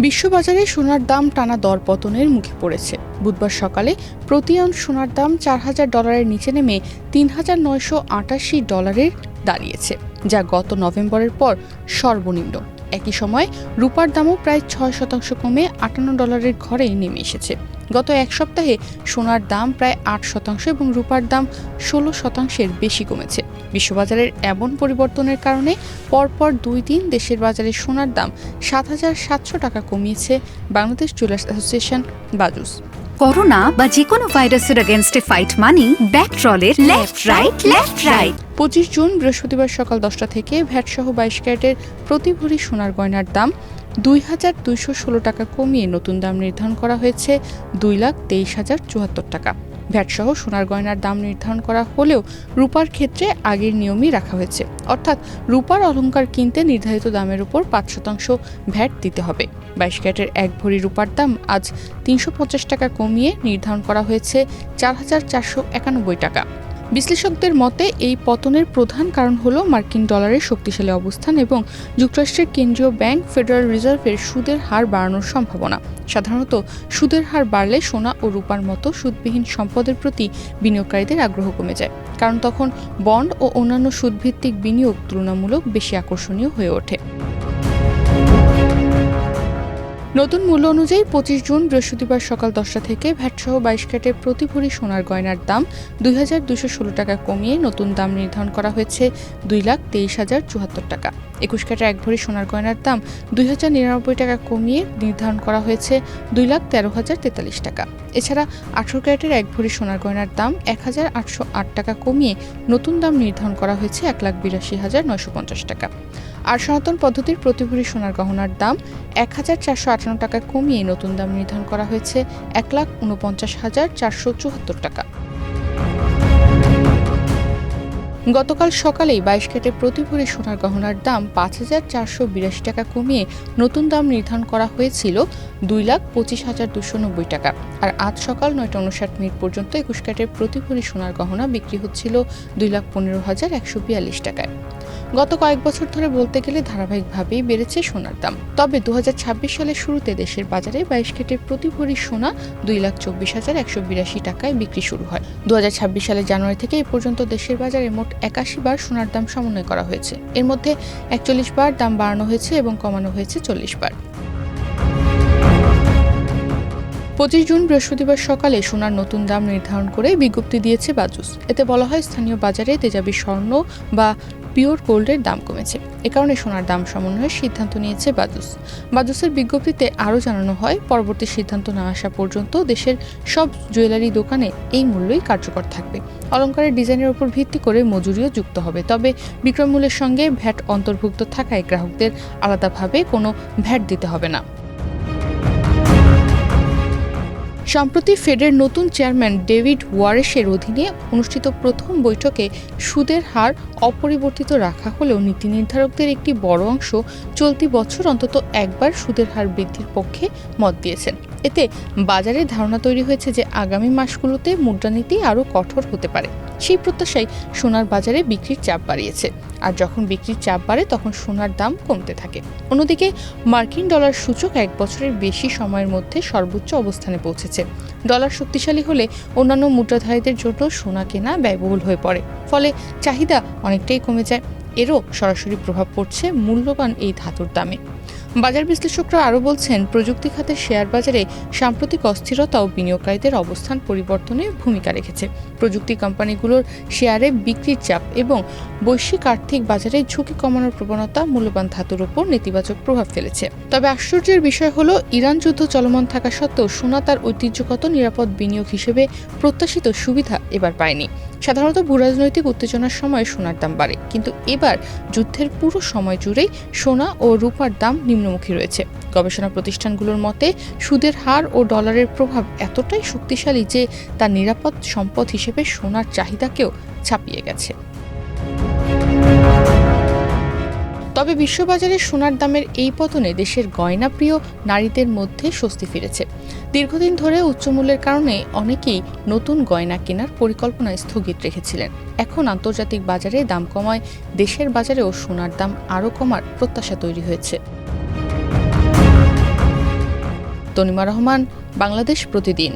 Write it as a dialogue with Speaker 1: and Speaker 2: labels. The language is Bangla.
Speaker 1: বিশ্ববাজারে সোনার দাম টানা দরপতনের মুখে পড়েছে। বুধবার সকালে প্রতি আউন্স সোনার দাম $4,000 নিচে নেমে $3,988 দাঁড়িয়েছে, যা গত নভেম্বরের পর সর্বনিম্ন। একই সময় রূপার দামও প্রায় 6% কমে $58 ঘরে নেমে এসেছে। গত এক সপ্তাহে সোনার দাম প্রায় 8% এবং রূপার দাম 16% বেশি কমেছে। বিশ্ববাজারের এমন পরিবর্তনের কারণে পরপর 2 দিন দেশের বাজারে সোনার দাম 7,700 টাকা কমিয়েছে Bangladesh jewellers association BAJUS.
Speaker 2: Corona বা যে কোনো ভাইরাসের এগেইনস্টে ফাইট মানি ব্যাকট্রলের লেফট রাইট।
Speaker 1: 25 জুন বৃহস্পতিবার সকাল 10টা থেকে ভ্যাট সহ 22 ক্যারেটের প্রতি ভরি সোনার গয়নার দাম 2,216 টাকা কমিয়ে নতুন দাম নির্ধারণ করা হয়েছে 2,23,074 টাকা। ভ্যাট সহ সোনার গয়নার দাম নির্ধারণ করা হলেও রূপার ক্ষেত্রে আগের নিয়মই রাখা হয়েছে, অর্থাৎ রূপার অলংকার কিনতে নির্ধারিত দামের উপর 5% ভ্যাট দিতে হবে। 22 ক্যারেটের 1 ভরি রূপার দাম আজ 350 টাকা কমিয়ে নির্ধারণ করা হয়েছে 4,491 টাকা। বিশ্লেষকদের মতে এই পতনের প্রধান কারণ হল মার্কিন ডলারের শক্তিশালী অবস্থান এবং যুক্তরাষ্ট্রের কেন্দ্রীয় ব্যাংক ফেডারেল রিজার্ভের সুদের হার বাড়ানোর সম্ভাবনা। সাধারণত সুদের হার বাড়লে সোনা ও রূপার মতো সুদবিহীন সম্পদের প্রতি বিনিয়োগকারীদের আগ্রহ কমে যায়, কারণ তখন বন্ড ও অন্যান্য সুদভিত্তিক বিনিয়োগ তুলনামূলক বেশি আকর্ষণীয় হয়ে ওঠে। নতুন মূল্য অনুযায়ী 25 জুন বৃহস্পতিবার সকাল 10টা থেকে ভ্যাটসহ 22 ক্যারেটের প্রতি ভরি সোনার গয়নার দাম 2,216 টাকা কমিয়ে নতুন দাম নির্ধারণ করা হয়েছে 2,23,074 টাকা। 21 ক্যারেটের 1 ভরি সোনার গয়নার দাম 2,099 টাকা কমিয়ে নির্ধারণ করা হয়েছে 2,13,043 টাকা। এছাড়া 18 ক্যারেটের 1 ভরি সোনার গয়নার দাম 1,808 টাকা কমিয়ে নতুন দাম নির্ধারণ করা হয়েছে 1,82,950 টাকা। আর সনাতন পদ্ধতির প্রতি ভরি সোনার গহনার দাম 1,458 টাকা কমিয়ে নতুন দাম নির্ধারণ করা হয়েছে 1,49,474 টাকা। গতকাল সকালেই 22 ক্যারেটের প্রতি ভরি সোনার গহনার দাম 5,482 টাকা কমিয়ে নতুন দাম নির্ধারণ করা হয়েছিল 2,25,290 টাকা। আর আজ সকাল 9টা 59 পর্যন্ত 21 ক্যারেটের প্রতি ভরি সোনার গহনা বিক্রি হচ্ছিল 2,15,142 টাকায়। গত কয়েক বছর ধরে বলতে গেলে ধারাবাহিকভাবেই বেড়েছে সোনার দাম। তবে 2026 সালের শুরুতে দেশের বাজারে 22 ক্যারেটের প্রতি ভরি সোনা 2,24,182 টাকায় বিক্রি শুরু হয়। 2026 সালের জানুয়ারি থেকে এই পর্যন্ত দেশের বাজারে মোট 81 বার সোনার দাম সমন্বয় করা হয়েছে। এর মধ্যে 41 বার দাম বাড়ানো হয়েছে এবং কমানো হয়েছে 40 বার। 25 জুন বৃহস্পতিবার সকালে সোনার নতুন দাম নির্ধারণ করে বিজ্ঞপ্তি দিয়েছে বাজুস। এতে বলা হয় স্থানীয় বাজারে তেজাবি স্বর্ণ বা পিওর গোল্ডের দাম কমেছে। এ কারণে সোনার দাম সমন্বয়ের সিদ্ধান্ত নিয়েছে বাজুসের বিজ্ঞপ্তিতে আরও জানানো হয়, পরবর্তী সিদ্ধান্ত না আসা পর্যন্ত দেশের সব জুয়েলারি দোকানে এই মূল্যই কার্যকর থাকবে। অলংকারের ডিজাইনের উপর ভিত্তি করে মজুরিও যুক্ত হবে, তবে বিক্রয় মূল্যের সঙ্গে ভ্যাট অন্তর্ভুক্ত থাকায় গ্রাহকদের আলাদাভাবে কোনো ভ্যাট দিতে হবে না। সম্প্রতি ফেডের নতুন চেয়ারম্যান ডেভিড ওয়ারেসের অধীনে অনুষ্ঠিত প্রথম বৈঠকে সুদের হার অপরিবর্তিত রাখা হলেও নীতি নির্ধারকদের একটি বড় অংশ চলতি বছর অন্তত একবার সুদের হার বৃদ্ধির পক্ষে মত দিয়েছেন। এতে বাজারে ধারণা তৈরি হয়েছে যে আগামী মাসগুলোতে মুদ্রানীতি আরও কঠোর হতে পারে। সেই প্রত্যাশায় সোনার বাজারে বিক্রির চাপ বাড়িয়েছে। আর যখন বিক্রির চাপ বাড়ে তখন সোনার দাম কমতে থাকে। অন্যদিকে মার্কিন ডলার সূচক 1 বছরের বেশি সময়ের মধ্যে সর্বোচ্চ অবস্থানে পৌঁছেছে। ডলার শক্তিশালী হলে অন্যান্য মুদ্রাধারীদের জন্য সোনা কেনা ব্যয়বহুল হয়ে পড়ে, ফলে চাহিদা অনেকটাই কমে যায়। এরও সরাসরি প্রভাব পড়ছে মূল্যবান এই ধাতুর দামে। বাজার বিশ্লেষকরা আরও বলছেন, প্রযুক্তি খাতের শেয়ার বাজারে সাম্প্রতিক অস্থিরতাও বিনিয়োগকারীদের অবস্থান পরিবর্তনে ভূমিকা রেখেছে। প্রযুক্তি কোম্পানিগুলোর শেয়ারে বিক্রির চাপ এবং বৈশ্বিক আর্থিক বাজারে ঝুঁকি কমানোর প্রবণতা মূল্যবান ধাতুর উপর নেতিবাচক প্রভাব ফেলেছে। তবে আশ্চর্যের বিষয় হলো, ইরান যুদ্ধ চলমান থাকা সত্ত্বেও সোনা তার ঐতিহ্যগত নিরাপদ বিনিয়োগ হিসেবে প্রত্যাশিত সুবিধা এবার পায়নি। সাধারণত ভূরাজনৈতিক উত্তেজনার সময় সোনার দাম বাড়ে, কিন্তু এবার যুদ্ধের পুরো সময় জুড়েই সোনা ও রূপার দাম নিম্নমুখী রয়েছে। গবেষণা প্রতিষ্ঠানগুলোর মতে সুদের হার ও ডলারের প্রভাব এতটাই শক্তিশালী যে তার নিরাপদ সম্পদ হিসেবে সোনার চাহিদাকেও ছাপিয়ে গেছে। তবে বিশ্ববাজারে সোনার দামের এই পতনে দেশের গয়নাপ্রিয় নারীদের মধ্যে স্বস্তি ফিরেছে। দীর্ঘদিন ধরে উচ্চমূল্যের কারণে অনেকেই নতুন গয়না কেনার পরিকল্পনা স্থগিত রেখেছিলেন। এখন আন্তর্জাতিক বাজারে দাম কমায় দেশের বাজারেও সোনার দাম আরও কমার প্রত্যাশা তৈরি হয়েছে। তনিমা রহমান, বাংলাদেশ প্রতিদিন।